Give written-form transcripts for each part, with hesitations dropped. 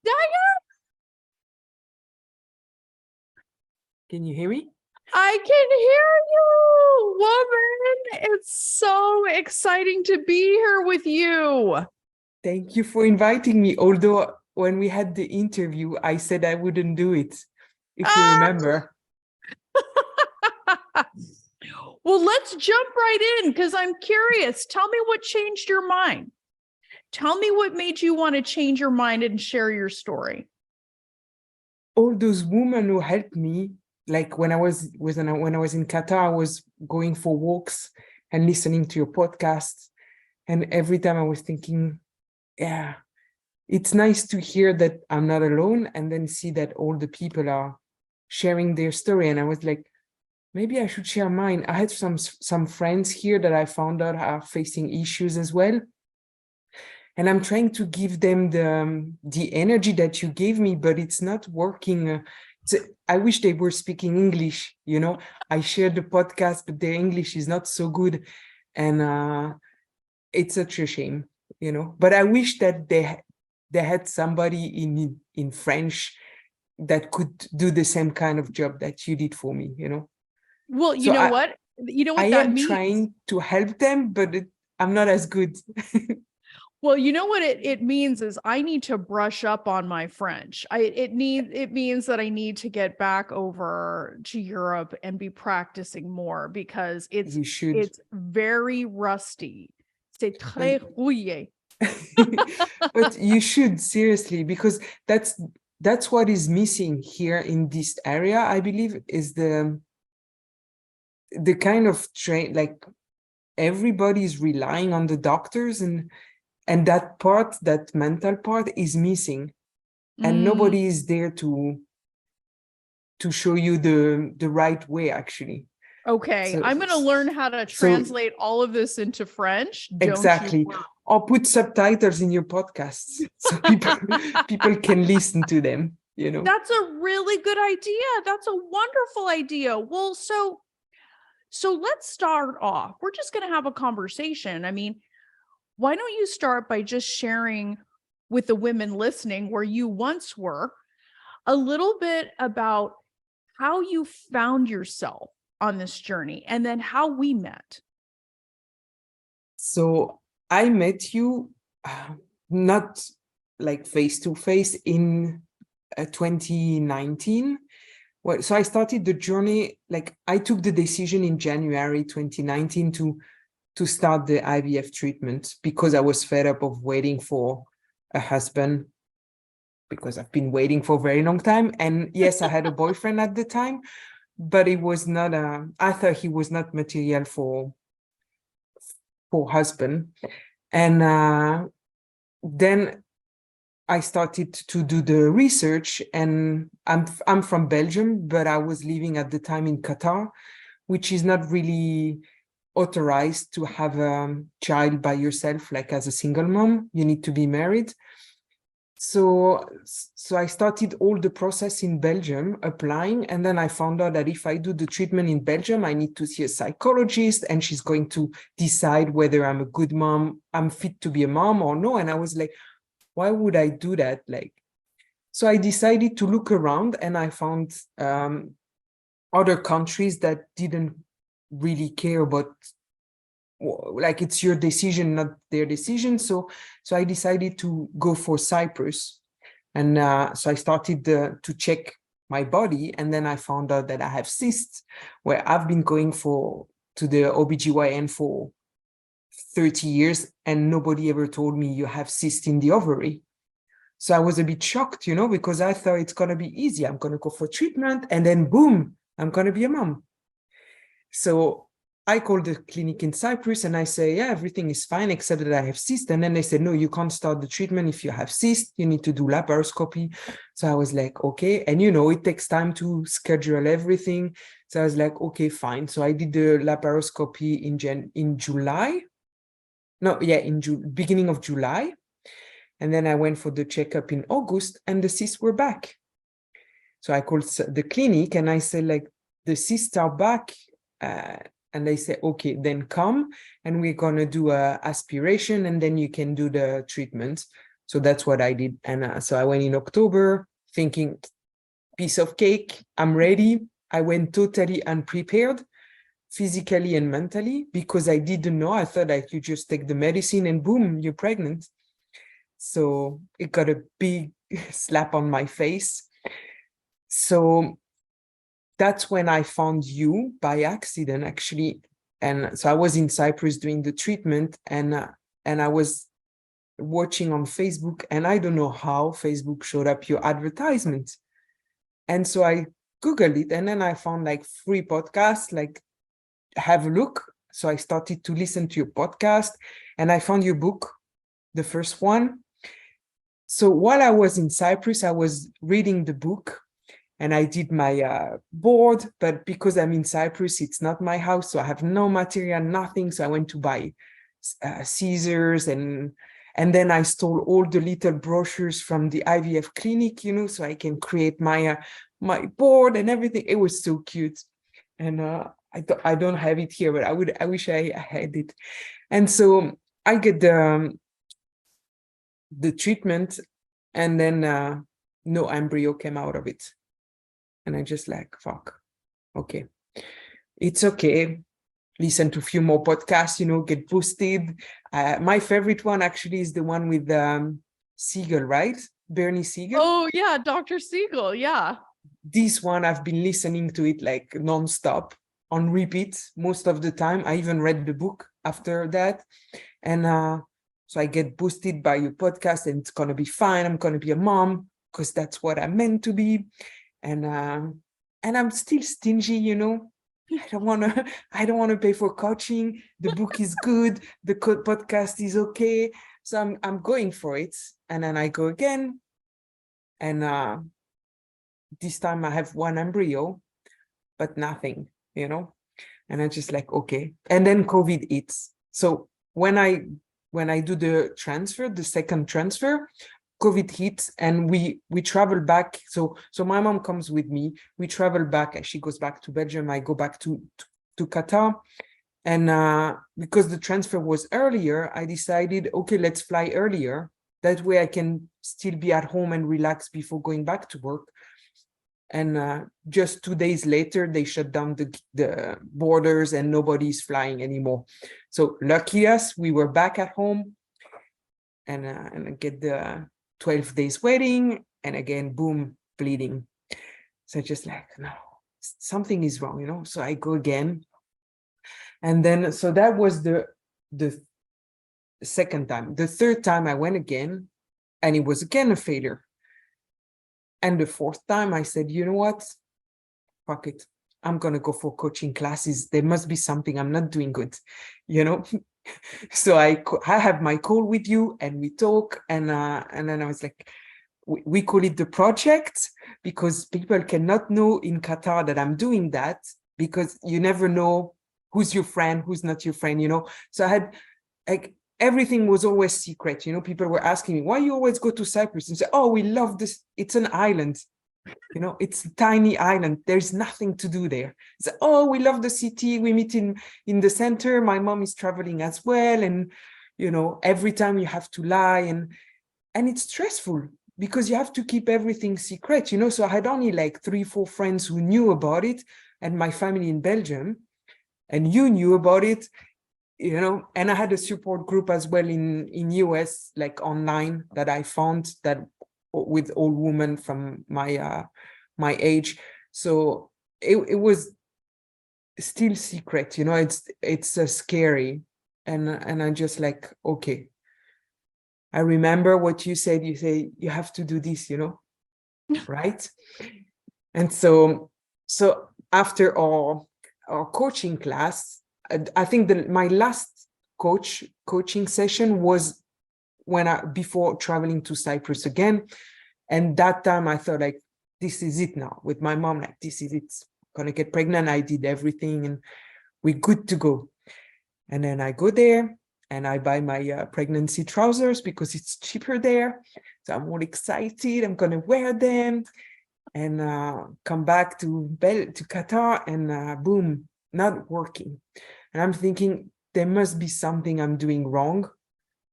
Dayanah, Can you hear me? I can hear you, woman. It's so exciting to be here with you. Thank you for inviting me. Although when we had the interview, I said I wouldn't do it, if you Ah, remember. well, let's jump right in because I'm curious. Tell me what changed your mind. Tell me what made you want to change your mind and share your story. All those women who helped me, like when I was in Qatar, I was going for walks and listening to your podcast. And every time I was thinking, yeah, it's nice to hear that I'm not alone, and then see that all the people are sharing their story. And I was like, maybe I should share mine. I had some friends here that I found out are facing issues as well. And I'm trying to give them the energy that you gave me, but it's not working. I wish they were speaking English, you know. I shared the podcast, but their English is not so good. And it's such a shame, you know. But I wish that they had somebody in French that could do the same kind of job that you did for me, you know. Well, you So know what? You know I what that am means? trying to help them, but I'm not as good. Well, you know what it means is I need to brush up on my French. It means that I need to get back over to Europe and be practicing more because You should. it's very rusty. C'est très rouillé. But you should, seriously, because that's what is missing here in this area, I believe, is the kind of train, like everybody is relying on the doctors, and that mental part is missing, and nobody is there to show you the right way, actually. Okay, So, I'm going to learn how to translate all of this into French. Exactly. Or put subtitles in your podcasts so people can listen to them, you know. That's a really good idea. That's a wonderful idea. Well, so let's start off. We're just going to have a conversation. I mean, why don't you start by just sharing with the women listening where you once were a little bit about how you found yourself on this journey and then how we met. So I met you not like face to face in 2019. Well, so I started the journey, like I took the decision in January 2019 to start the IVF treatment because I was fed up of waiting for a husband, because I've been waiting for a very long time. And yes, I had a boyfriend at the time, but it was not I thought he was not material for husband. And then I started to do the research, and I'm from Belgium, but I was living at the time in Qatar, which is not really authorized to have a child by yourself, like as a single mom. You need to be married. So I started all the process in Belgium, applying, and then I found out that if I do the treatment in Belgium, I need to see a psychologist, and she's going to decide whether I'm a good mom, I'm fit to be a mom or no. And I was like, why would I do that? Like, so I decided to look around, and I found other countries that didn't really care about, like, it's your decision, not their decision. So I decided to go for Cypress. And so I started to check my body, and then I found out that I have cysts, where I've been going to the OBGYN for 30 years, and nobody ever told me you have cysts in the ovary. So I was a bit shocked, you know, because I thought it's going to be easy. I'm going to go for treatment, and then boom, I'm going to be a mom. So I called the clinic in Cyprus, and I say, yeah, everything is fine except that I have cysts. And then they said, no, you can't start the treatment if you have cysts. You need to do laparoscopy. So I was like, okay. And, you know, it takes time to schedule everything. So I was like, okay, fine. So I did the laparoscopy in July. No, yeah, beginning of July. And then I went for the checkup in August, and the cysts were back. So I called the clinic, and I said, like, the cysts are back. And they say, okay, then come, and we're going to do a aspiration, and then you can do the treatment. So that's what I did. And so I went in October thinking, piece of cake, I'm ready. I went totally unprepared, physically and mentally, because I didn't know. I thought like you just take the medicine and boom, you're pregnant. So it got a big slap on my face. So that's when I found you by accident, actually. And so I was in Cyprus doing the treatment, and I was watching on Facebook, and I don't know how Facebook showed up your advertisement. And so I Googled it, and then I found like free podcasts, like have a look. So I started to listen to your podcast, and I found your book, the first one. So while I was in Cyprus, I was reading the book, and I did my board, but because I'm in Cyprus, it's not my house, so I have no material, nothing. So I went to buy scissors, and then I stole all the little brochures from the IVF clinic, so I can create my board and everything. It was so cute, and I don't have it here, but I wish I had it. And so I get the treatment, and then no embryo came out of it. And I just like, fuck, okay, it's okay. Listen to a few more podcasts, get boosted. My favorite one actually is the one with Siegel, right? Bernie Siegel. Oh yeah, Dr. Siegel, yeah. This one, I've been listening to it like nonstop, on repeat most of the time. I even read the book after that. And so I get boosted by your podcast, and it's going to be fine. I'm going to be a mom because that's what I'm meant to be. And I'm still stingy, I don't want to pay for coaching. The book is good. The podcast is okay. So I'm going for it. And then I go again. And this time I have one embryo, but nothing, and I just like, okay. And then COVID hits. So when I do the transfer, the second transfer, COVID hits, and we travel back. So my mom comes with me. We travel back, and she goes back to Belgium. I go back to Qatar. And because the transfer was earlier, I decided, okay, let's fly earlier. That way I can still be at home and relax before going back to work. And just 2 days later, they shut down the borders, and nobody's flying anymore. So lucky us, we were back at home, and I get the 12 days waiting, and again, boom, bleeding. So just like, no, something is wrong, So I go again. And then, so that was the second time. The third time I went again, and it was again a failure. And the fourth time I said, you know what? Fuck it. I'm going to go for coaching classes. There must be something I'm not doing good, So I have my call with you, and we talk, and then I was like, we call it the project, because people cannot know in Qatar that I'm doing that, because you never know who's your friend, who's not your friend, So I had like, everything was always secret, People were asking me, why you always go to Cyprus? And say, oh, we love this. It's an island. It's a tiny island. There's nothing to do there. So, oh, we love the city. We meet in the center. My mom is traveling as well. And, every time you have to lie, and it's stressful because you have to keep everything secret, So I had only like 3-4 friends who knew about it, and my family in Belgium, and you knew about it, and I had a support group as well in US, like online, that I found, that with old women from my age. So it was still secret, it's scary. And I just like, okay, I remember what you said. You say you have to do this, right? And so after our coaching class, I think my last coaching session was before traveling to Cyprus again. And that time I thought, like, this is it now with my mom, like, this is it. Gonna get pregnant. I did everything, and we're good to go. And then I go there, and I buy my pregnancy trousers because it's cheaper there. So I'm all excited. I'm gonna wear them, and come back to Qatar, and boom, not working. And I'm thinking, there must be something I'm doing wrong,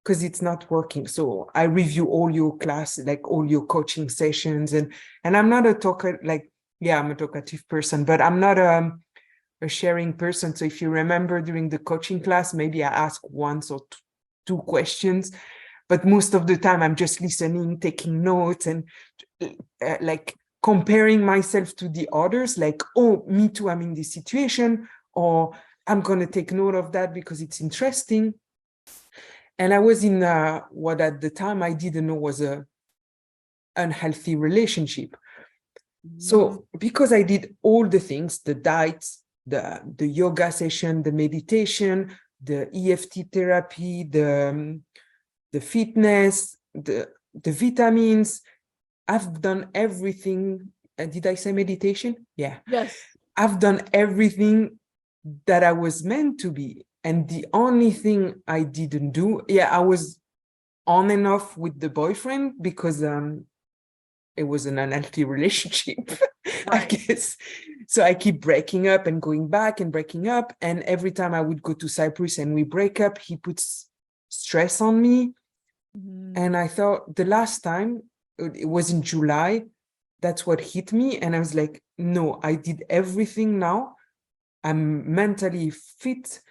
because it's not working. So I review all your class, like all your coaching sessions, and I'm not a talker, like, yeah, I'm a talkative person, but I'm not a sharing person. So if you remember during the coaching class, maybe I ask once or two questions, but most of the time I'm just listening, taking notes, and like comparing myself to the others, like, oh, me too, I'm in this situation, or I'm going to take note of that because it's interesting. And I was in what at the time I didn't know was a unhealthy relationship. So because I did all the things, the diets, the yoga session, the meditation, the EFT therapy, the fitness, the vitamins, I've done everything. Did I say meditation? Yeah. Yes. I've done everything that I was meant to be. And the only thing I didn't do, I was on and off with the boyfriend because it was an unhealthy relationship, I guess. So I keep breaking up and going back and breaking up. And every time I would go to Cypress and we break up, he puts stress on me. And I thought the last time, it was in July, that's what hit me. And I was like, no, I did everything now. I'm mentally fit.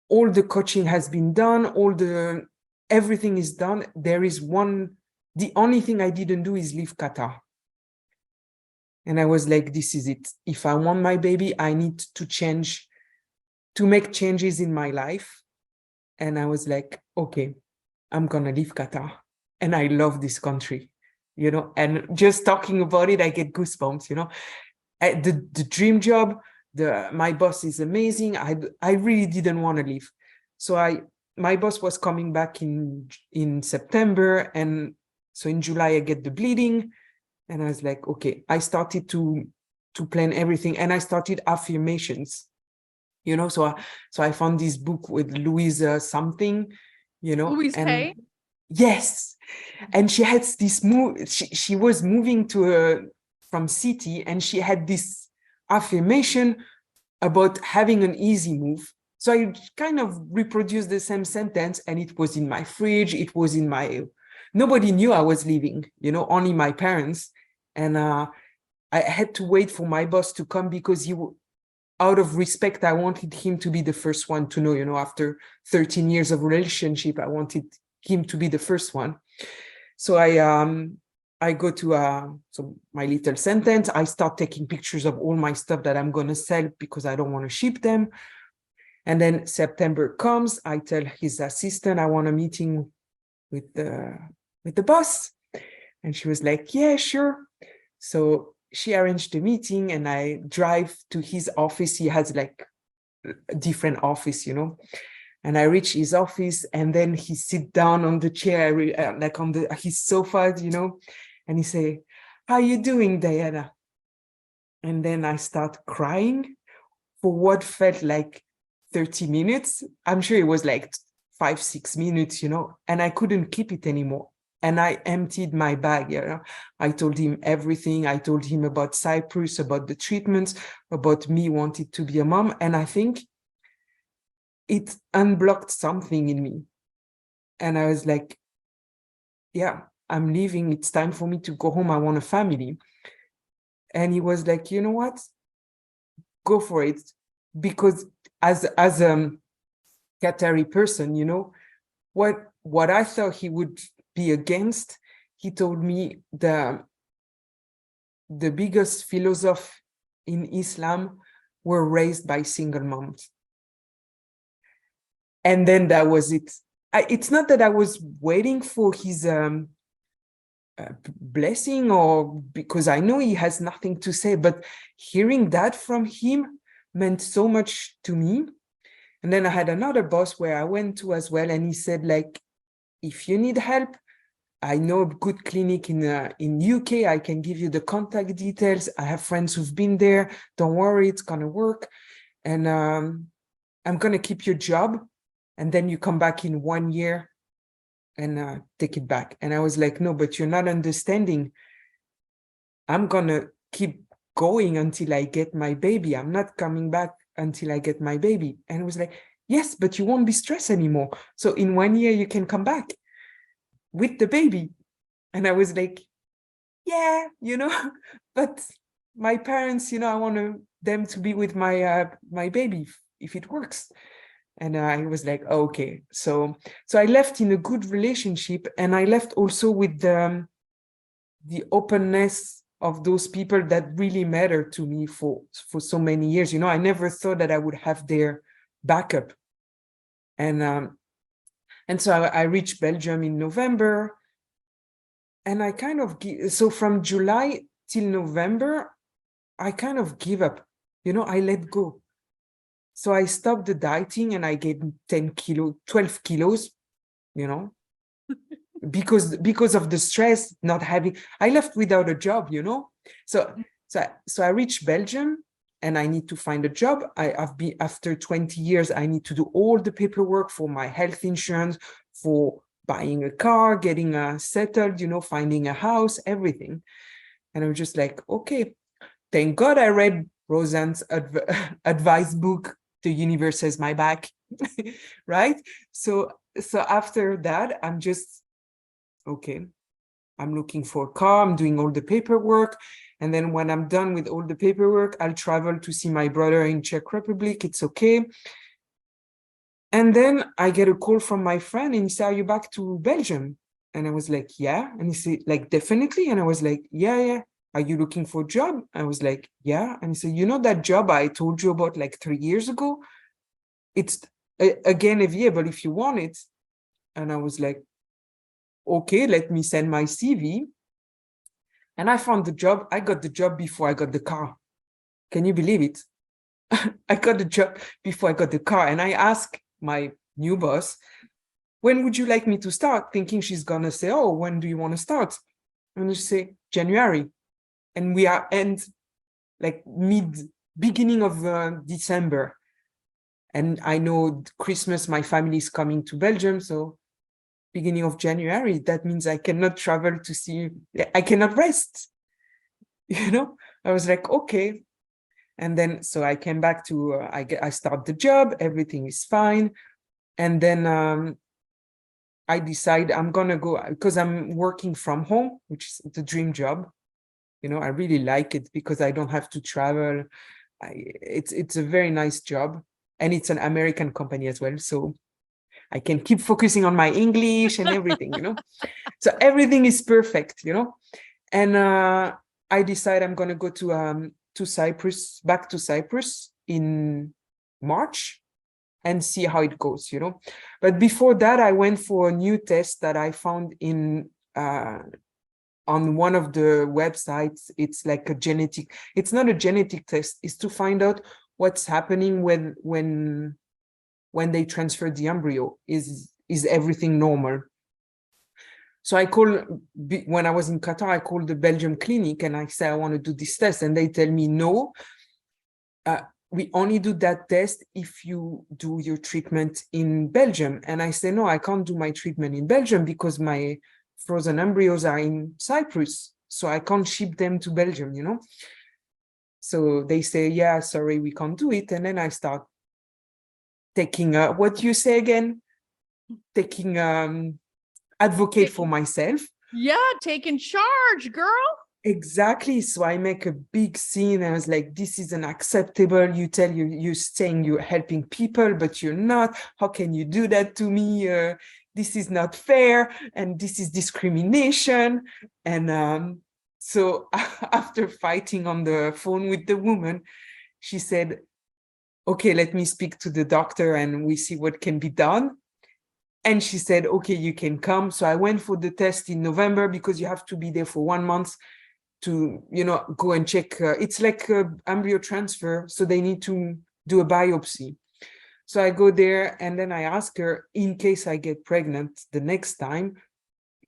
All the coaching has been done. Everything is done. There is the only thing I didn't do is leave Qatar. And I was like, this is it. If I want my baby, I need to make changes in my life. And I was like, okay, I'm going to leave Qatar. And I love this country, and just talking about it, I get goosebumps, the dream job, my boss is amazing. I really didn't want to leave. So my boss was coming back in September. And so in July, I get the bleeding. And I was like, okay, I started to plan everything. And I started affirmations, so I found this book with Louise something, Louise Hay? Yes. And she had this she was moving from city, and she had this affirmation about having an easy move. So I kind of reproduced the same sentence, and it was in my fridge. It was nobody knew I was leaving, only my parents. And I had to wait for my boss to come because out of respect, I wanted him to be the first one to know, after 13 years of relationship, I wanted him to be the first one. So I go to so my little sentence. I start taking pictures of all my stuff that I'm going to sell because I don't want to ship them. And then September comes. I tell his assistant I want a meeting with the boss, and she was like, "Yeah, sure." So she arranged the meeting, and I drive to his office. He has like a different office, And I reach his office, and then he sit down on the chair, like on his sofa, and he say, "How you doing, Dayanah?" And then I start crying for what felt like 30 minutes. I'm sure it was like 5-6 minutes, and I couldn't keep it anymore. And I emptied my bag. I told him everything. I told him about Cypress, about the treatments, about me wanting to be a mom. And I think it unblocked something in me. And I was like, yeah, I'm leaving. It's time for me to go home. I want a family. And he was like, you know what? Go for it. Because as a Qatari person, what I thought he would be against, he told me the biggest philosophy in Islam were raised by single moms. And then that was it. It's not that I was waiting for his blessing, or because I know he has nothing to say, but hearing that from him meant so much to me. And then I had another boss where I went to as well, and he said, like, if you need help, I know a good clinic in UK. I can give you the contact details. I have friends who've been there. Don't worry, it's gonna work. And I'm gonna keep your job, and then you come back in 1 year and take it back. And I was like, no, but you're not understanding. I'm gonna keep going until I get my baby. I'm not coming back until I get my baby. And it was like, yes, but you won't be stressed anymore. So in 1 year, you can come back with the baby. And I was like, yeah, but my parents, I want them to be with my baby if it works. And I was like, okay. So I left in a good relationship, and I left also with the openness of those people that really mattered to me for so many years. I never thought that I would have their backup. And so I reached Belgium in November, and I kind of so from July till November, I kind of give up. I let go. So I stopped the dieting, and I gained 12 kilos, because of the stress, not having. I left without a job, So I reached Belgium, and I need to find a job. I've been, after 20 years, I need to do all the paperwork for my health insurance, for buying a car, getting settled, finding a house, everything. And I was just like, okay, thank God I read Roseanne's advice book, The Universe Has My Back, right? So after that, I'm just, okay, I'm looking for a car, I'm doing all the paperwork. And then when I'm done with all the paperwork, I'll travel to see my brother in Czech Republic. It's okay. And then I get a call from my friend, and he said, are you back to Belgium? And I was like, yeah. And he said, like, definitely. And I was like, yeah. Are you looking for a job? I was like, yeah. And he said, that job I told you about like 3 years ago? It's again available if you want it. And I was like, okay, let me send my CV. And I found the job. I got the job before I got the car. Can you believe it? I got the job before I got the car. And I asked my new boss, when would you like me to start? Thinking she's going to say, oh, when do you want to start? And she say, January. And we are beginning of December. And I know Christmas, my family is coming to Belgium. So beginning of January, that means I cannot travel to see, I cannot rest. I was like, okay. And then, so I came back to, I start the job, everything is fine. And then I decide I'm going to go, because I'm working from home, which is the dream job. I really like it because I don't have to travel. It's a very nice job. And it's an American company as well. So I can keep focusing on my English and everything, So everything is perfect, And I decide I'm going to go to Cyprus, back to Cyprus in March, and see how it goes, But before that, I went for a new test that I found on one of the websites. It's like it's not a genetic test. It's to find out what's happening when they transfer the embryo. Is everything normal? So I when I was in Qatar, I called the Belgium clinic and I said, I want to do this test. And they tell me, no, we only do that test if you do your treatment in Belgium. And I say, no, I can't do my treatment in Belgium because my frozen embryos are in Cyprus. So I can't ship them to Belgium, So they say, yeah, sorry, we can't do it. And then I start taking, what do you say again? Taking advocate for myself. Yeah, taking charge, girl. Exactly. So I make a big scene. I was like, this is unacceptable. You tell you're saying you're helping people, but you're not. How can you do that to me? This is not fair. And this is discrimination. And so after fighting on the phone with the woman, she said, okay, let me speak to the doctor and we see what can be done. And she said, okay, you can come. So I went for the test in November because you have to be there for 1 month to, go and check. It's like embryo transfer. So they need to do a biopsy. So I go there and then I ask her, in case I get pregnant the next time,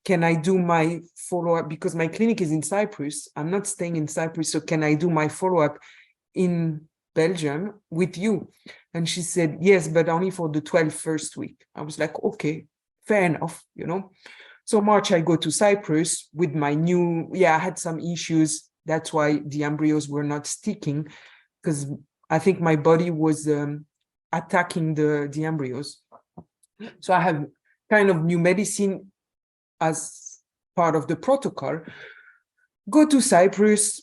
can I do my follow-up? Because my clinic is in Cyprus. I'm not staying in Cyprus. So can I do my follow-up in Belgium with you? And she said, yes, but only for the 12th first week. I was like, okay, fair enough, So March, I go to Cyprus with my I had some issues. That's why the embryos were not sticking, because I think my body was attacking the embryos. So I have kind of new medicine as part of the protocol. Go to Cyprus,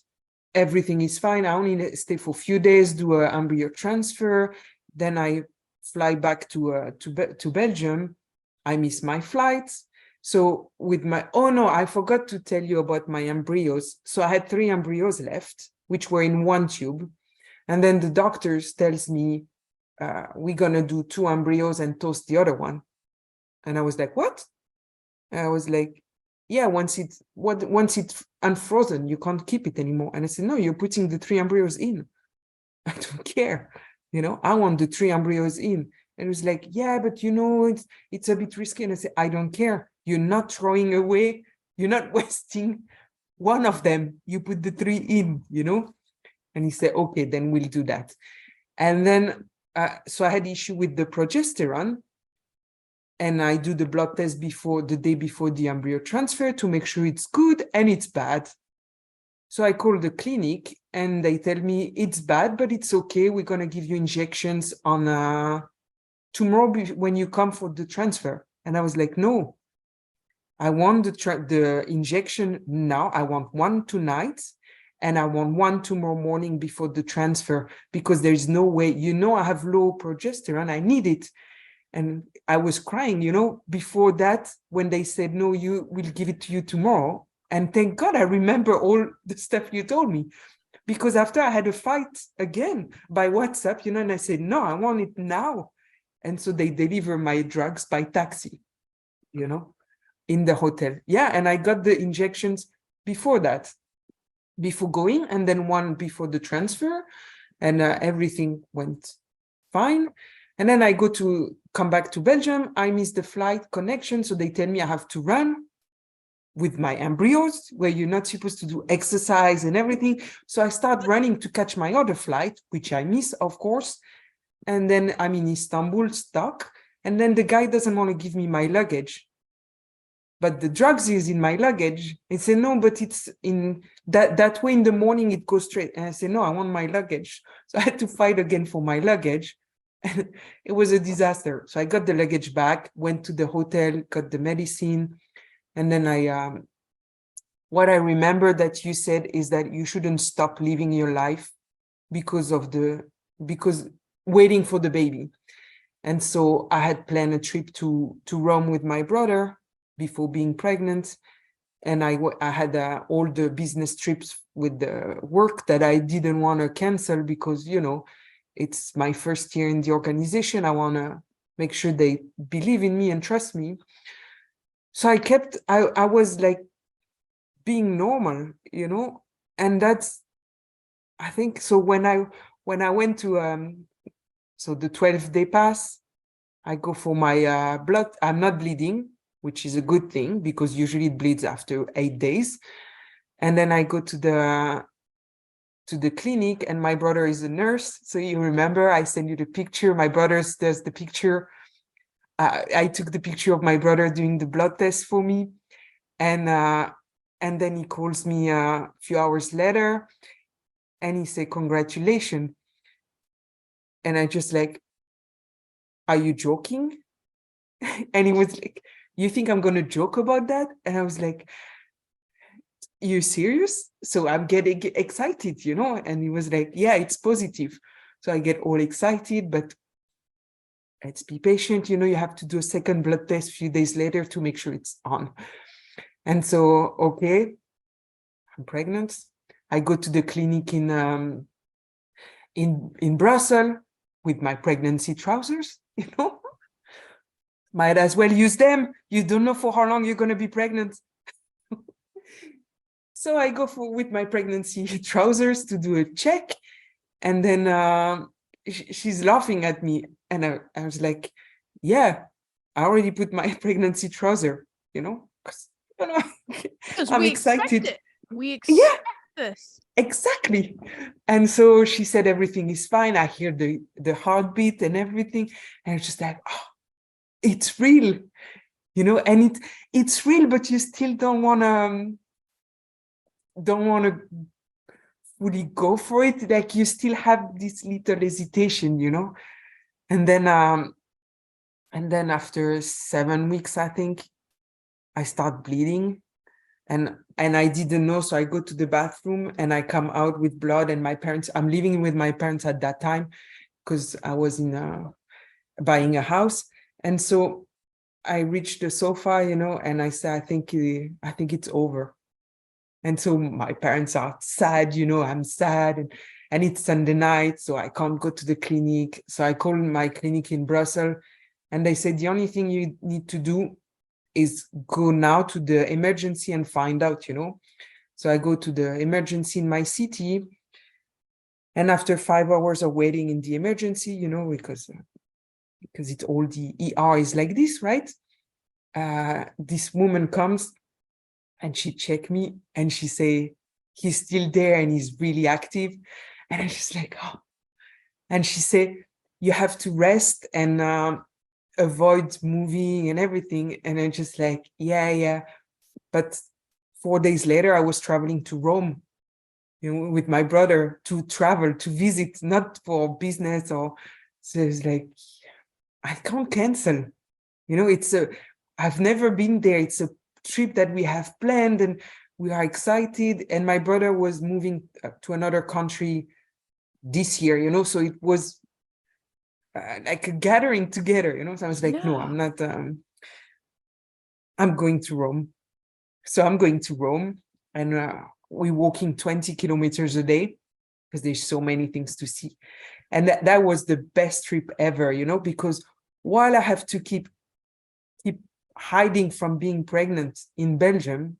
everything is fine. I only stay for a few days, do an embryo transfer. Then I fly back to Belgium. I miss my flight. So with my, oh no, I forgot to tell you about my embryos. So I had 3 embryos left, which were in one tube. And then the doctors tells me, we're gonna do 2 embryos and toast the other one. And I was like, what? And I was like, yeah, once it's unfrozen, you can't keep it anymore. And I said, no, you're putting the 3 embryos in. I don't care. I want the 3 embryos in. And it was like, yeah, but it's a bit risky. And I said, I don't care. You're not throwing away. You're not wasting one of them. You put the 3 in, And he said, okay, then we'll do that. And then, so I had issue with the progesterone. And I do the blood test the day before the embryo transfer to make sure it's good and it's bad. So I call the clinic and they tell me it's bad, but it's okay. We're going to give you injections on tomorrow when you come for the transfer. And I was like, no, I want the injection now. I want one tonight and I want one tomorrow morning before the transfer, because there's no way, I have low progesterone. I need it. And I was crying, before that, when they said, no, we'll give it to you tomorrow. And thank God I remember all the stuff you told me, because after I had a fight again by WhatsApp, and I said, no, I want it now. And so they deliver my drugs by taxi, in the hotel. Yeah. And I got the injections before that, before going, and then one before the transfer, and everything went fine. And then I come back to Belgium. I miss the flight connection. So they tell me I have to run with my embryos, where you're not supposed to do exercise and everything. So I start running to catch my other flight, which I miss, of course. And then I'm in Istanbul, stuck. And then the guy doesn't want to give me my luggage. But the drugs is in my luggage. He said, no, but it's in that way in the morning, it goes straight. And I said, no, I want my luggage. So I had to fight again for my luggage. And it was a disaster. So I got the luggage back, went to the hotel, got the medicine. And then what I remember that you said is that you shouldn't stop living your life because waiting for the baby. And so I had planned a trip to Rome with my brother before being pregnant. And I had all the business trips with the work that I didn't want to cancel because, it's my first year in the organization. I want to make sure they believe in me and trust me. So I was like being normal, and that's, I think, so when I went to, so the 12th day pass, I go for my blood. I'm not bleeding, which is a good thing because usually it bleeds after 8 days. And then I go to the clinic, and my brother is a nurse. So you remember, I sent you the picture. My brother does the picture. I took the picture of my brother doing the blood test for me. And then he calls me a few hours later and he said, congratulations. And I just like, are you joking? And he was like, you think I'm going to joke about that? And I was like, you serious? So I'm getting excited, and he was like, yeah, it's positive. So I get all excited, but let's be patient. You have to do a second blood test a few days later to make sure it's on. And so, okay, I'm pregnant. I go to the clinic in Brussels with my pregnancy trousers, Might as well use them. You don't know for how long you're going to be pregnant. So I go with my pregnancy trousers to do a check. And then she's laughing at me. And I was like, yeah, I already put my pregnancy trouser, because I'm excited. We expect this. Exactly. And so she said, everything is fine. I hear the heartbeat and everything. And it's just like, oh, it's real, and it's real, but you still don't want to fully go for it. Like you still have this little hesitation, And then after 7 weeks, I think, I start bleeding, and I didn't know. So I go to the bathroom and I come out with blood, and I'm living with my parents at that time because I was buying a house. And so I reached the sofa, and I say, I think it's over. And so my parents are sad, I'm sad, and it's Sunday night, so I can't go to the clinic. So I called my clinic in Brussels, and they said, the only thing you need to do is go now to the emergency and find out, So I go to the emergency in my city, and after 5 hours of waiting in the emergency, because it's all the ER is like this, right? This woman comes and she checked me and she say, he's still there and he's really active. And I'm just like, oh. And she said, you have to rest and avoid moving and everything. And I'm just like, yeah. But 4 days later, I was traveling to Rome, with my brother, to travel, to visit, not for business or. So it's like, I can't cancel. I've never been there. It's a trip that we have planned and we are excited. And my brother was moving to another country this year, so it was like a gathering together, So I was like, no, I'm not, I'm going to Rome. So I'm going to Rome, and we're walking 20 kilometers a day because there's so many things to see. And that was the best trip ever, because while I have to keep hiding from being pregnant in Belgium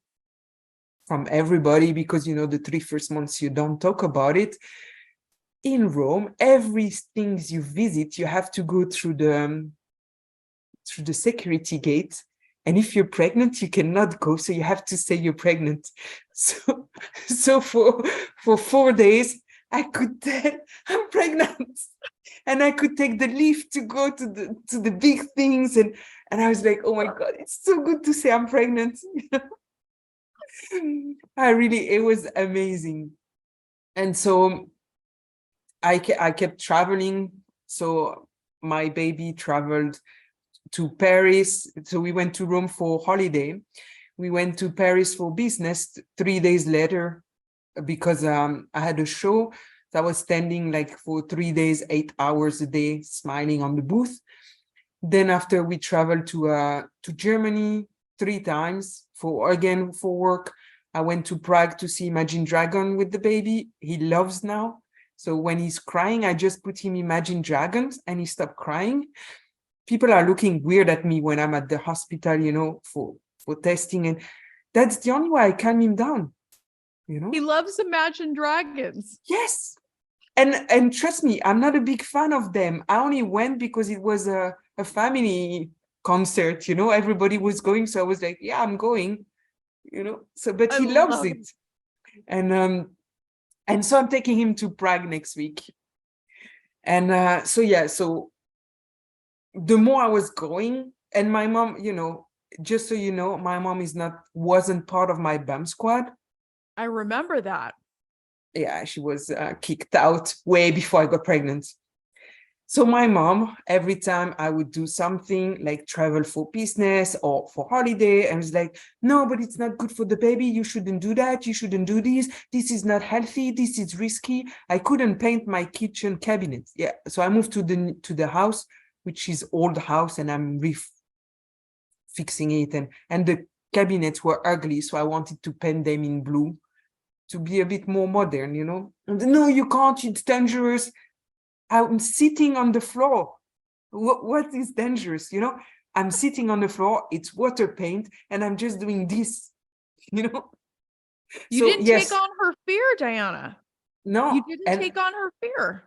from everybody, because, the 3 first months you don't talk about it, in Rome, everything you visit, you have to go through the security gate. And if you're pregnant, you cannot go. So you have to say you're pregnant. So for 4 days, I could tell I'm pregnant. And I could take the lift to go to the big things. And I was like, oh my God, it's so good to say I'm pregnant. It was amazing. And so I kept traveling. So my baby traveled to Paris. So we went to Rome for holiday. We went to Paris for business 3 days later because I had a show. So I was standing like for 3 days, 8 hours a day, smiling on the booth. Then after we traveled to Germany 3 times for work. I went to Prague to see Imagine Dragon with the baby. He loves now. So when he's crying, I just put him Imagine Dragons and he stopped crying. People are looking weird at me when I'm at the hospital, for testing. And that's the only way I calm him down, He loves Imagine Dragons. Yes. And trust me, I'm not a big fan of them. I only went because it was a family concert, everybody was going. So I was like, yeah, I'm going, so, but he loves it. And so I'm taking him to Prague next week. And so the more I was going, and my mom, just so you know, my mom wasn't part of my BAM squad. I remember that. Yeah, she was kicked out way before I got pregnant. So my mom, every time I would do something like travel for business or for holiday, I was like, no, but it's not good for the baby. You shouldn't do that. You shouldn't do this. This is not healthy. This is risky. I couldn't paint my kitchen cabinet. Yeah. So I moved to the house, which is old house, and I'm fixing it. And the cabinets were ugly. So I wanted to paint them in blue to be a bit more modern, And, no, you can't. It's dangerous. I'm sitting on the floor. What is dangerous? I'm sitting on the floor. It's water paint, and I'm just doing this. You didn't take on her fear, Dayanah. No, you didn't take on her fear.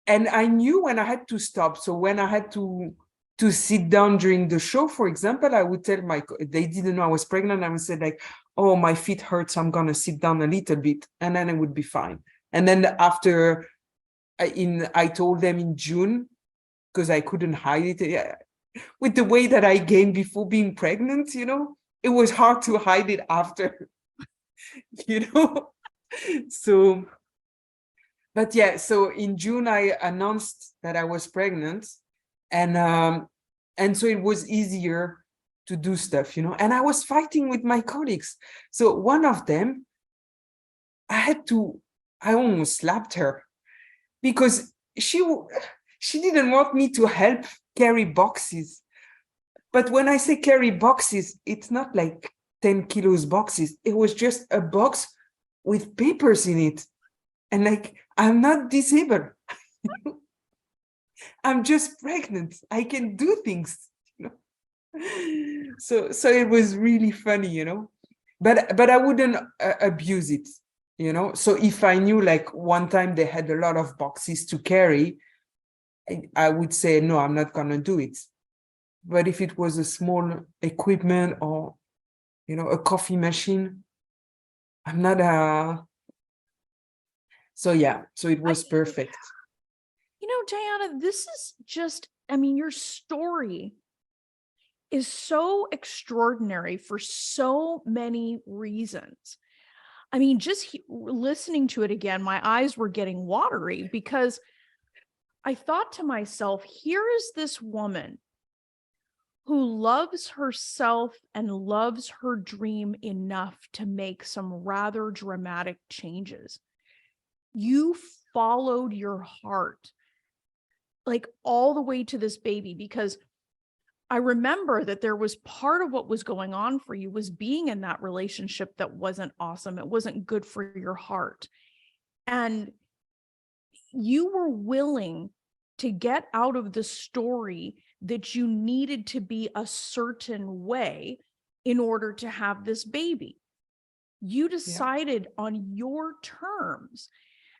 And I knew when I had to stop. So when I had to sit down during the show, for example, I would tell they didn't know I was pregnant. I would say like, oh, my feet hurt, so I'm gonna sit down a little bit, and then it would be fine. And then after. I told them in June, because I couldn't hide it. Yeah. With the way that I gained before being pregnant, it was hard to hide it after, So in June, I announced that I was pregnant. And so it was easier to do stuff, and I was fighting with my colleagues. So one of them, I almost slapped her because she didn't want me to help carry boxes. But when I say carry boxes, it's not like 10 kilos boxes. It was just a box with papers in it. And like, I'm not disabled. I'm just pregnant. I can do things. So it was really funny, but I wouldn't abuse it, So if I knew like one time they had a lot of boxes to carry, I would say, no, I'm not going to do it. But if it was a small equipment or, a coffee machine, I'm not so yeah, so it was perfect. Dayanah, this is just, your story is so extraordinary for so many reasons. Just listening to it again, my eyes were getting watery because I thought to myself, here is this woman who loves herself and loves her dream enough to make some rather dramatic changes. You followed your heart, like all the way to this baby, because I remember that there was part of what was going on for you was being in that relationship that wasn't awesome. It wasn't good for your heart. And you were willing to get out of the story that you needed to be a certain way in order to have this baby. You decided on your terms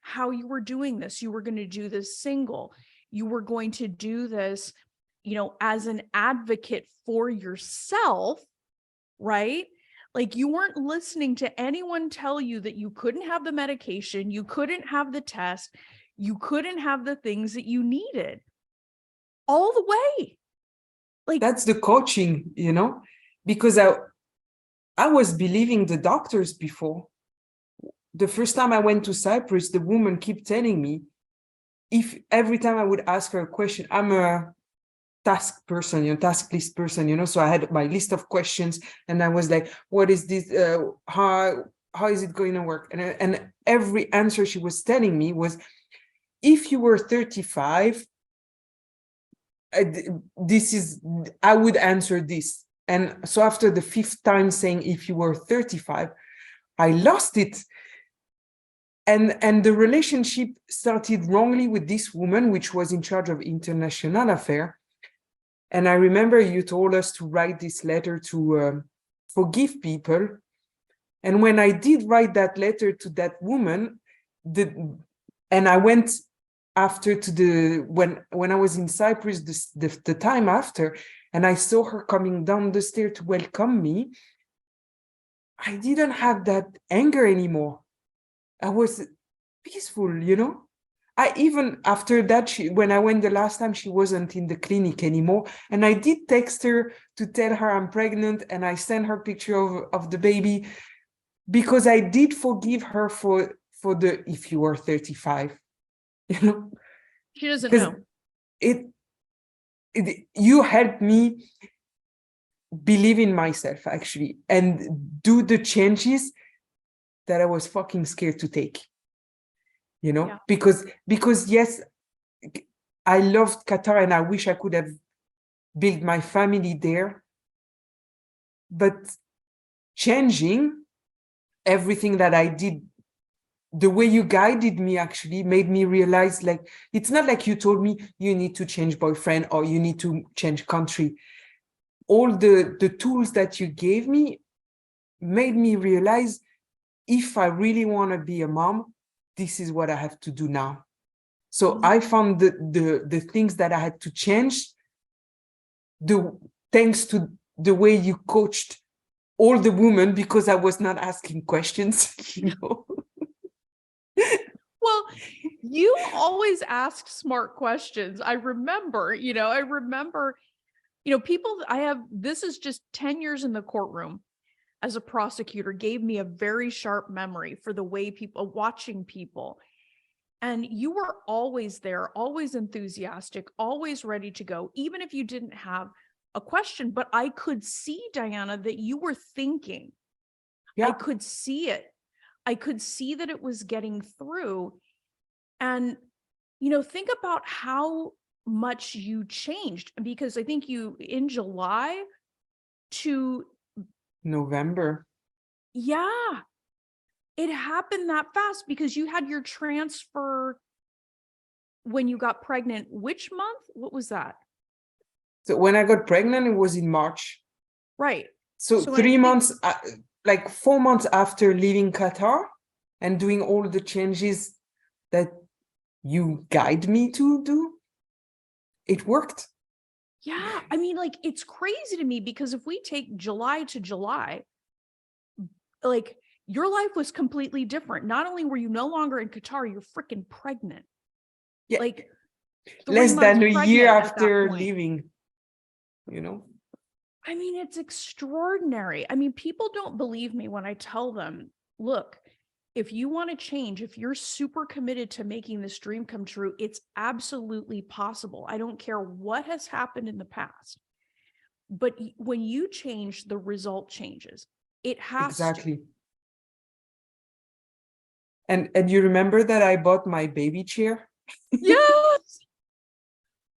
how you were doing this. You were going to do this single. You were going to do this, as an advocate for yourself, right? Like you weren't listening to anyone tell you that you couldn't have the medication, you couldn't have the test, you couldn't have the things that you needed all the way. Like that's the coaching, because I was believing the doctors before. The first time I went to Cypress, the woman kept telling me, if every time I would ask her a question, I'm a task person, task list person, so I had my list of questions and I was like, what is this? How is it going to work? And every answer she was telling me was, if you were 35, I would answer this. And so after the fifth time saying, if you were 35, I lost it. And the relationship started wrongly with this woman, which was in charge of international affairs. And I remember you told us to write this letter to forgive people. And when I did write that letter to that woman, and I went after to when I was in Cyprus, the time after, and I saw her coming down the stair to welcome me, I didn't have that anger anymore. I was peaceful, I even after that, when I went the last time, she wasn't in the clinic anymore. And I did text her to tell her I'm pregnant, and I sent her a picture of the baby because I did forgive her for the, if you were 35, she doesn't know. You helped me believe in myself, actually, and do the changes that I was fucking scared to take, because yes, I loved Qatar and I wish I could have built my family there, but changing everything that I did, the way you guided me actually made me realize, like, it's not like you told me you need to change boyfriend or you need to change country. All the tools that you gave me made me realize, if I really want to be a mom, this is what I have to do now. So I found the things that I had to change, thanks to the way you coached all the women, because I was not asking questions, Well, you always ask smart questions. I remember, people this is just 10 years in the courtroom as a prosecutor gave me a very sharp memory for the way people watching people. And you were always there, always enthusiastic, always ready to go, even if you didn't have a question. But I could see, Dayanah, that you were thinking. Yeah. I could see it. I could see that it was getting through. And, think about how much you changed, because I think you in July to November. Yeah, it happened that fast because you had your transfer when you got pregnant. Which month? What was that? So when I got pregnant, it was in March. Right. So So 3 months, like 4 months after leaving Qatar and doing all the changes that you guide me to do, it worked. Yeah, I mean, like, it's crazy to me because if we take July to July, like, your life was completely different. Not only were you no longer in Qatar, you're freaking pregnant. Yeah. Like, 3 Less months than a year pregnant at that after point. leaving, I mean, it's extraordinary. I mean, people don't believe me when I tell them, look, if you want to change, if you're super committed to making this dream come true, it's absolutely possible. I don't care what has happened in the past. But when you change, the result changes. It has Exactly. to. And you remember that I bought my baby chair? Yes.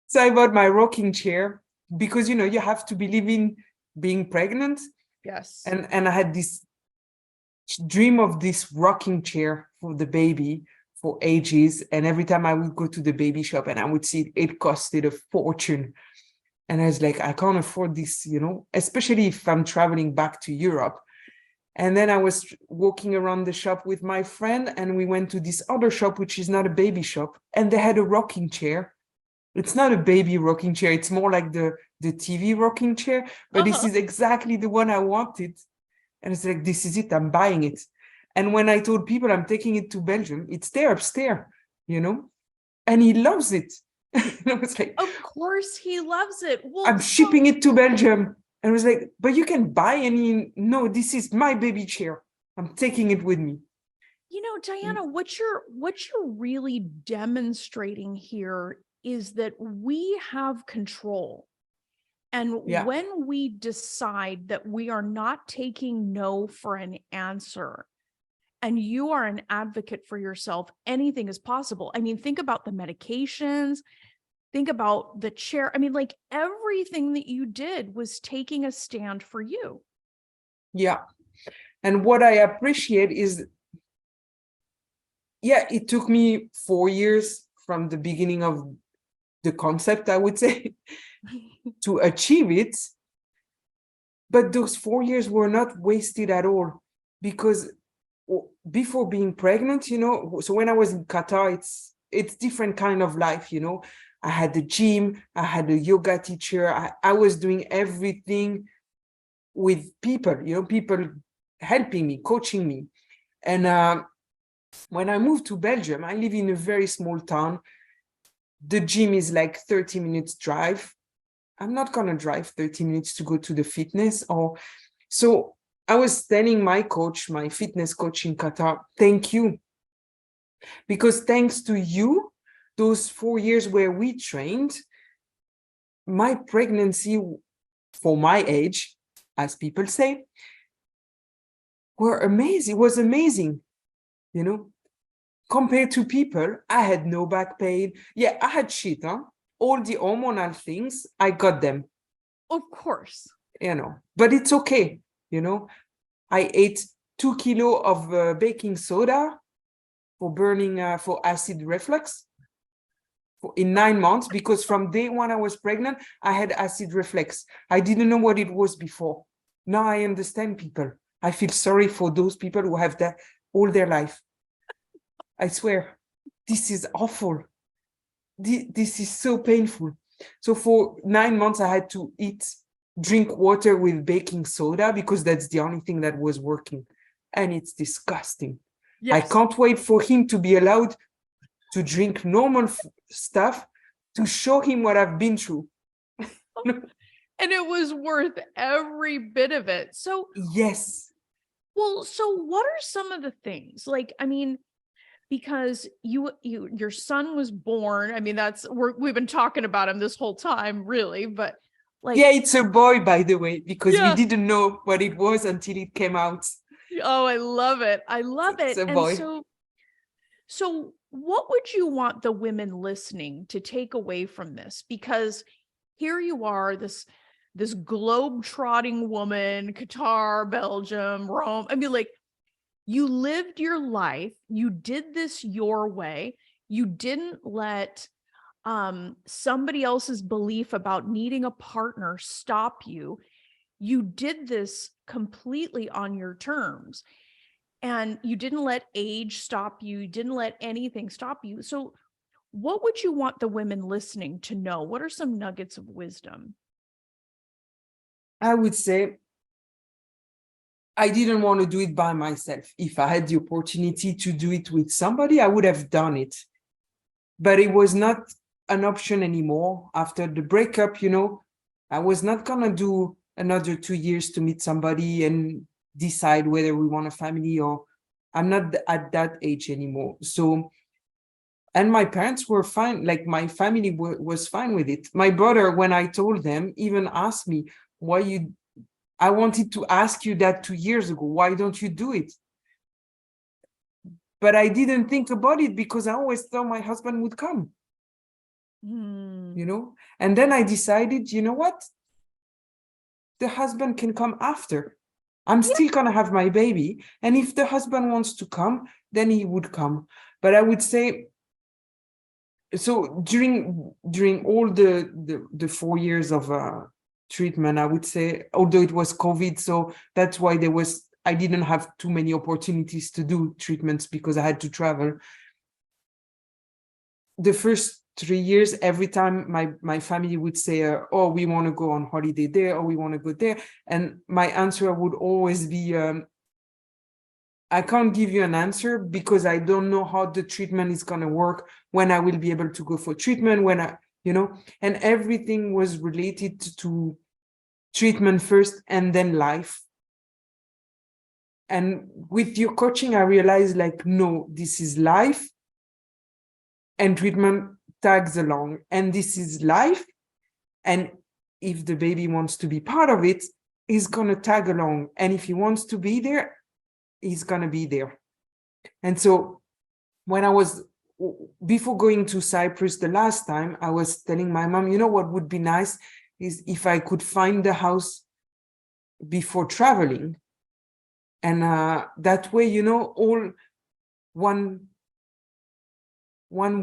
So I bought my rocking chair because, you have to believe in being pregnant. Yes. And I had this dream of this rocking chair for the baby for ages. And every time I would go to the baby shop and I would see it costed a fortune. And I was like, I can't afford this, especially if I'm traveling back to Europe. And then I was walking around the shop with my friend and we went to this other shop, which is not a baby shop. And they had a rocking chair. It's not a baby rocking chair. It's more like the TV rocking chair. But this is exactly the one I wanted. And it's like, this is it. I'm buying it. And when I told people I'm taking it to Belgium, it's there upstairs, and he loves it. And I was like, of course he loves it. Well, I'm shipping it to Belgium. And I was like, but you can buy any. No, this is my baby chair. I'm taking it with me. Dayanah, what you're really demonstrating here is that we have control. And Yeah. when we decide that we are not taking no for an answer, and you are an advocate for yourself, anything is possible. I mean, think about the medications, think about the chair. I mean, like, everything that you did was taking a stand for you. Yeah. And what I appreciate is, it took me 4 years from the beginning of the concept, I would say, to achieve it. But those 4 years were not wasted at all, because before being pregnant, so when I was in Qatar, it's different kind of life, I had the gym, I had a yoga teacher, I was doing everything with people, people helping me, coaching me. And when I moved to Belgium, I live in a very small town. The gym is like 30 minutes drive. I'm not going to drive 30 minutes to go to the fitness. So I was telling my coach, my fitness coach in Qatar, thank you. Because thanks to you, those 4 years where we trained, my pregnancy for my age, as people say, were amazing. It was amazing, compared to people. I had no back pain. Yeah, I had shit, all the hormonal things, I got them. Of course. But it's okay, I ate 2 kilos of baking soda for burning, for acid reflux in 9 months, because from day one I was pregnant, I had acid reflux. I didn't know what it was before. Now I understand people. I feel sorry for those people who have that all their life. I swear, this is awful. This is so painful. So for 9 months, I had to drink water with baking soda because that's the only thing that was working. And it's disgusting. Yes. I can't wait for him to be allowed to drink normal stuff to show him what I've been through. And it was worth every bit of it. So yes. Well, so what are some of the things? Like, I mean, because your son was born. I mean, we've been talking about him this whole time, really, but like, yeah, it's a boy, by the way, because we yeah. didn't know what it was until it came out. Oh, I love it. I love It's it. a And boy. so what would you want the women listening to take away from this? Because here you are, this globe-trotting woman, Qatar, Belgium, Rome. I mean, like, you lived your life, you did this your way. You didn't let somebody else's belief about needing a partner stop you. You did this completely on your terms. And you didn't let age stop you. You didn't let anything stop you. So what would you want the women listening to know? What are some nuggets of wisdom? I would say I didn't want to do it by myself. If I had the opportunity to do it with somebody, I would have done it. But it was not an option anymore. After the breakup, I was not going to do another 2 years to meet somebody and decide whether we want a family, or I'm not at that age anymore. So, and my parents were fine. Like, my family was fine with it. My brother, when I told them, even asked me, I wanted to ask you that 2 years ago. Why don't you do it? But I didn't think about it because I always thought my husband would come, And then I decided, you know what? The husband can come after. I'm still going to have my baby. And if the husband wants to come, then he would come. But I would say, so during all the 4 years of treatment, I would say, although it was COVID, so that's why I didn't have too many opportunities to do treatments because I had to travel. The first 3 years, every time my family would say, oh, we want to go on holiday there, or we want to go there. And my answer would always be, I can't give you an answer because I don't know how the treatment is going to work, when I will be able to go for treatment, and everything was related to treatment first and then life. And with your coaching, I realized, like, no, this is life and treatment tags along, and this is life. And if the baby wants to be part of it, he's going to tag along. And if he wants to be there, he's going to be there. And so before going to Cyprus the last time, I was telling my mom, what would be nice is if I could find the house before traveling. And that way, all one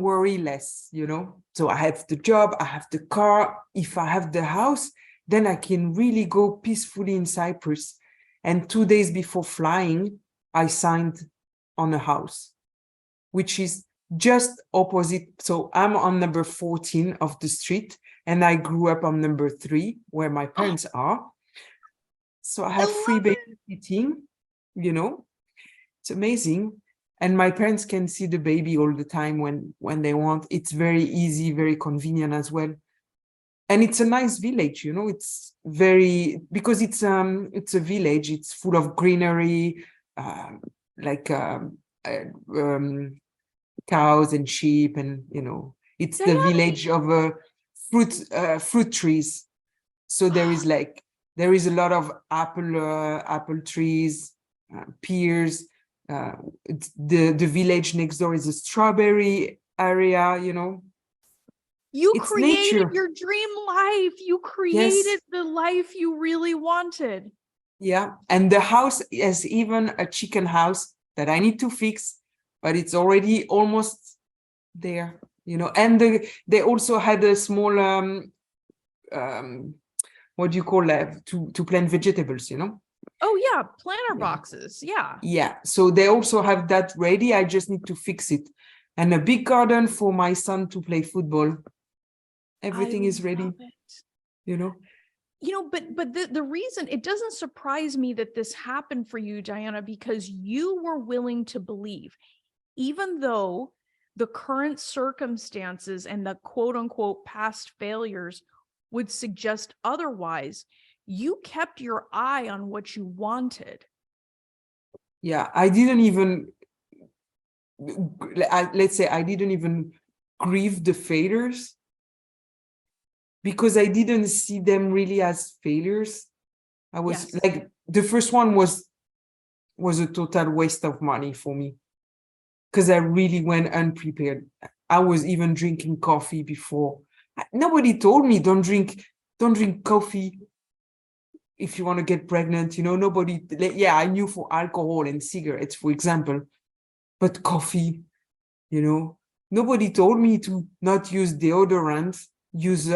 worry less, So I have the job, I have the car. If I have the house, then I can really go peacefully in Cyprus. And 2 days before flying, I signed on a house, which is just opposite. So I'm on number 14 of the street, and I grew up on number 3, where my parents are. So I have free babysitting, It's amazing. And my parents can see the baby all the time when they want. It's very easy, very convenient as well. And it's a nice village, It's because it's a village. It's full of greenery, cows and sheep, and it's the village of fruit trees. So there is a lot of apple trees, pears. The village next door is a strawberry area, You It's created nature. your dream life. You created the life you really wanted. Yeah. And the house has even a chicken house that I need to fix, but it's already almost there, And they also had a small, what do you call that? To plant vegetables, Oh, yeah. Planter boxes. Yeah. Yeah. So they also have that ready. I just need to fix it. And a big garden for my son to play football. Everything is ready, But the reason, it doesn't surprise me that this happened for you, Dayanah, because you were willing to believe, even though the current circumstances and the quote unquote past failures would suggest otherwise, you kept your eye on what you wanted. Yeah, I didn't even let's say I didn't even grieve the failures because I didn't see them really as failures. I was Yes. like, the first one was a total waste of money for me because I really went unprepared. I was even drinking coffee before. Nobody told me don't drink coffee if you want to get pregnant. Nobody. Yeah, I knew for alcohol and cigarettes, for example, but coffee. Nobody told me to not use deodorant, use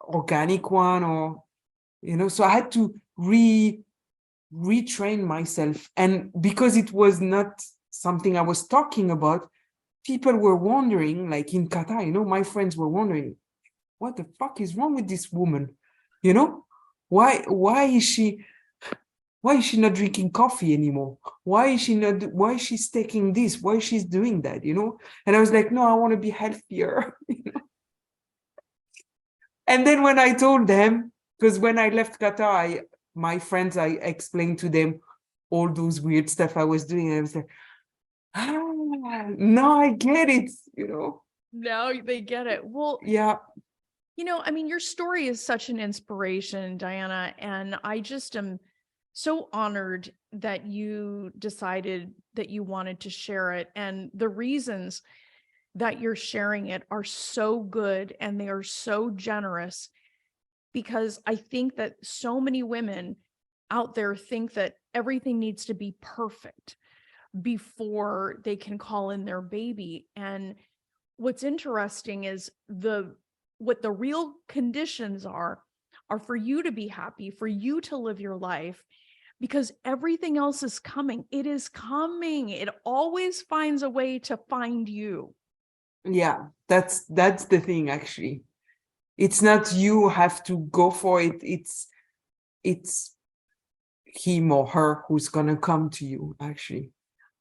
organic one, or so I had to retrain myself. And because it was not something I was talking about, people were wondering, like in Qatar, my friends were wondering, what the fuck is wrong with this woman? Why is she not drinking coffee anymore? Why is she taking this? Why she's doing that? And I was like, no, I want to be healthier. And then when I told them, because when I left Qatar, my friends, I explained to them all those weird stuff I was doing. And I was like, now I get it, Now they get it. Well, Yeah. I mean, your story is such an inspiration, Dayanah, and I just am so honored that you decided that you wanted to share it. And the reasons that you're sharing it are so good and they are so generous, because I think that so many women out there think that everything needs to be perfect before they can call in their baby. And what's interesting is what the real conditions are for you to be happy, for you to live your life, because everything else is coming. It is coming. It always finds a way to find you. Yeah, that's the thing, actually. It's not you have to go for it. It's him or her who's gonna come to you, actually.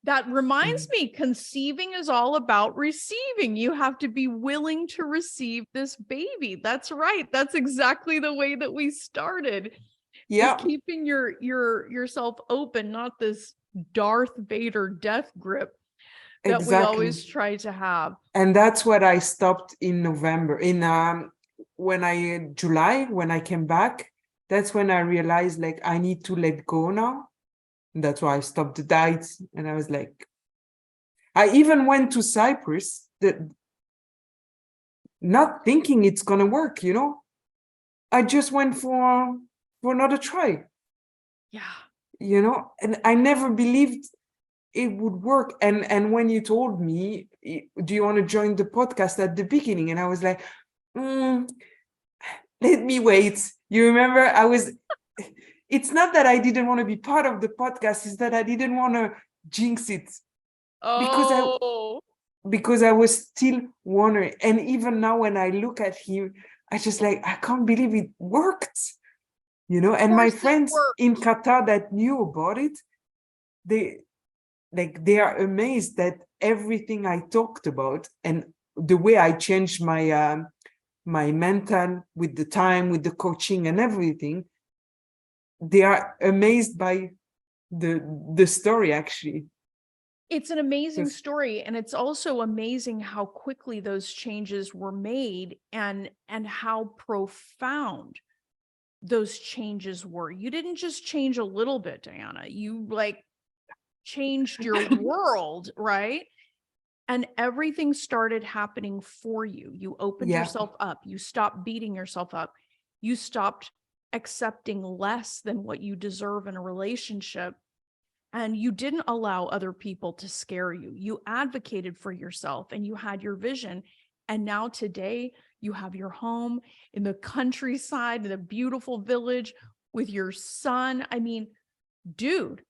That reminds me, conceiving is all about receiving. You have to be willing to receive this baby. That's right. That's exactly the way that we started. Yeah, Is keeping yourself open, not this Darth Vader death grip that we exactly. always try to have. And that's what I stopped in November. July, when I came back, that's when I realized, like, I need to let go now. And that's why I stopped the diet. And I was like, I even went to Cypress, not thinking it's gonna work, I just went for another try, Yeah. and I never believed it would work. And when you told me, do you want to join the podcast at the beginning? And I was like, let me wait. You remember, it's not that I didn't want to be part of the podcast, it's that I didn't want to jinx it because I was still wondering. And even now when I look at him, I just like, I can't believe it worked, and my friends in Qatar that knew about it, they are amazed that everything I talked about and the way I changed my my mental with the time, with the coaching and everything, they are amazed by the story, actually. It's an amazing story, and it's also amazing how quickly those changes were made and how profound those changes were. You didn't just change a little bit, Dayanah. You changed your world, right? And everything started happening for you. You opened yourself up. You stopped beating yourself up. You stopped accepting less than what you deserve in a relationship. And you didn't allow other people to scare you. You advocated for yourself and you had your vision. And now today you have your home in the countryside, in a beautiful village with your son. I mean, dude,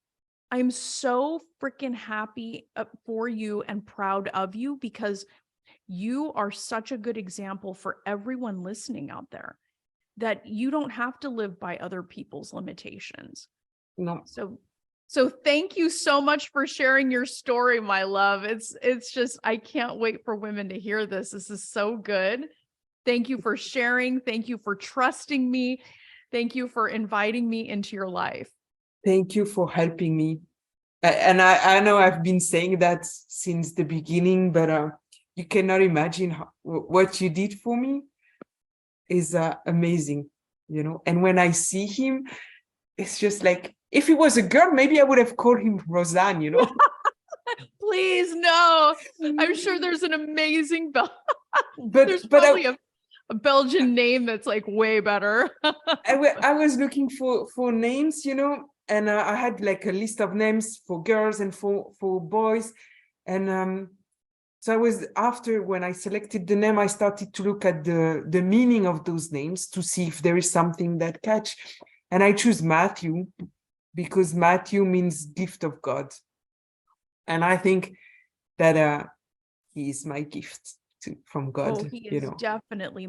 I'm so freaking happy for you and proud of you, because you are such a good example for everyone listening out there, that you don't have to live by other people's limitations. No. So thank you so much for sharing your story, my love. It's just, I can't wait for women to hear this. This is so good. Thank you for sharing. Thank you for trusting me. Thank you for inviting me into your life. Thank you for helping me. And I know I've been saying that since the beginning, but you cannot imagine what you did for me is amazing, you know. And when I see him, it's just like, if he was a girl, maybe I would have called him Roseanne, you know. Please, no. I'm sure there's an amazing there's but probably a Belgian name that's like way better. I was looking for names, you know, and I had like a list of names for girls and for boys, and so I was, after when I selected the name, I started to look at the meaning of those names to see if there is something that catch, and I choose Matthew because Matthew means gift of God, and I think that he is my gift from God. Oh, he you is know. definitely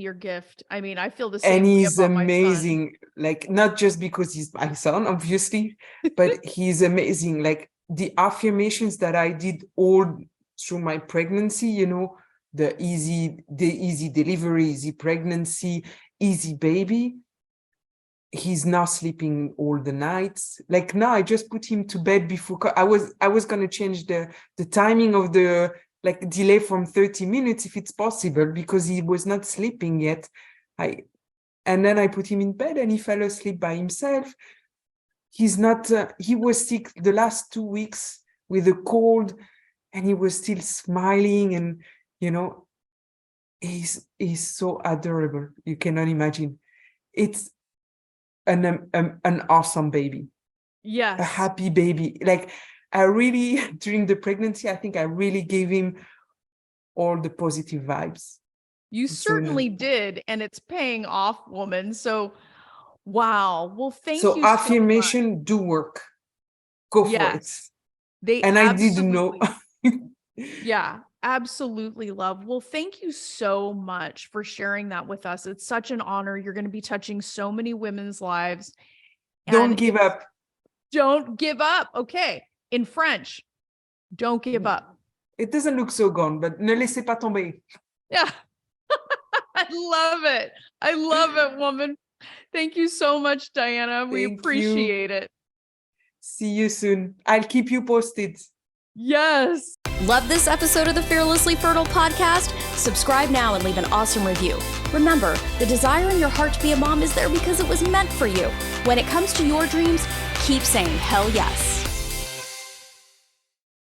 your gift. I mean, I feel the And same way he's about my son. amazing, like, not just because he's my son, obviously, but he's amazing. Like, the affirmations that I did all through my pregnancy, you know, the easy delivery, easy pregnancy, easy baby. He's not sleeping all the nights. Like, now I just put him to bed before I was going to change the timing of the, like, delay from 30 minutes if it's possible, because he was not sleeping yet. And then I put him in bed and he fell asleep by himself. He's not, he was sick the last 2 weeks with a cold, and he was still smiling, and, you know, he's so adorable. You cannot imagine. It's an awesome baby. Yes. A happy baby. Like, I really, during the pregnancy, I think I really gave him all the positive vibes. You certainly did, and it's paying off, woman. So, wow. Well, thank you so much. Affirmation do work. Go for it. And I didn't know. Yeah, absolutely, love. Well, thank you so much for sharing that with us. It's such an honor. You're going to be touching so many women's lives. Don't give up. Don't give up. Okay. In French, don't give up. It doesn't look so gone, but ne laissez pas tomber. Yeah. I love it. I love it, woman. Thank you so much, Dayanah. We appreciate it. See you soon. I'll keep you posted. Yes. Love this episode of the Fearlessly Fertile podcast? Subscribe now and leave an awesome review. Remember, the desire in your heart to be a mom is there because it was meant for you. When it comes to your dreams, keep saying hell yes.